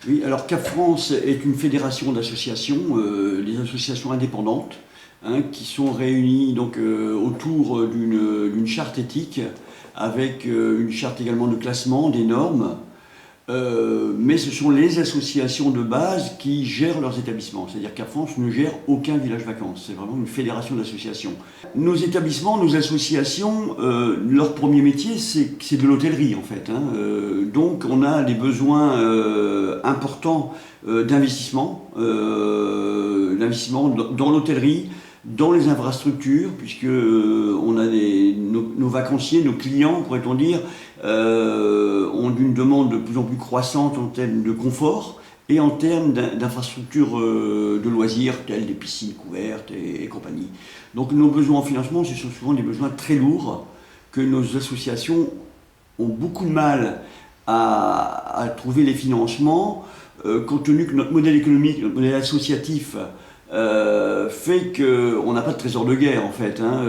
Oui, alors CAP France est une fédération d'associations, des associations indépendantes, hein, qui sont réunies donc, autour d'une charte éthique, avec une charte également de classement, des normes. Mais ce sont les associations de base qui gèrent leurs établissements. C'est-à-dire qu'Air France ne gère aucun village vacances. C'est vraiment une fédération d'associations. Nos établissements, nos associations, leur premier métier, c'est de l'hôtellerie en fait, hein. Donc on a des besoins importants d'investissement, dans l'hôtellerie, dans les infrastructures, puisque on a nos vacanciers, nos clients, pourrait-on dire, ont une demande de plus en plus croissante en termes de confort et en termes d'infrastructures de loisirs, telles des piscines couvertes et compagnie. Donc nos besoins en financement, ce sont souvent des besoins très lourds que nos associations ont beaucoup de mal à trouver les financements, compte tenu que notre modèle économique, notre modèle associatif, fait qu'on n'a pas de trésor de guerre en fait, hein.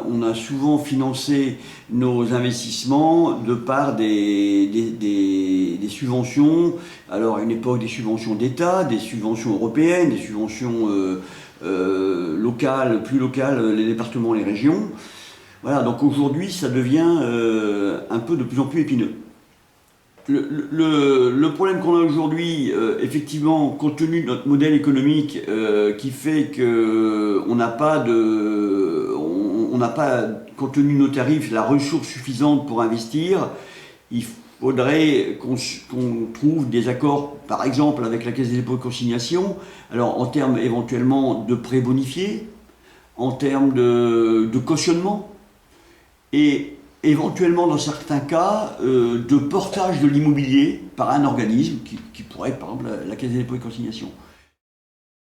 On a souvent financé nos investissements de par des subventions. Alors à une époque des subventions d'État, des subventions européennes, des subventions locales, plus locales, les départements, les régions. Voilà, donc aujourd'hui ça devient un peu de plus en plus épineux. Le problème qu'on a aujourd'hui, effectivement, compte tenu de notre modèle économique, qui fait qu'on n'a pas on n'a pas, compte tenu de nos tarifs, la ressource suffisante pour investir, il faudrait qu'on trouve des accords, par exemple, avec la Caisse des dépôts et consignations, alors en termes éventuellement de prêts bonifiés, en termes de cautionnement, et éventuellement dans certains cas de portage de l'immobilier par un organisme qui pourrait être par exemple la Caisse des dépôts et consignations.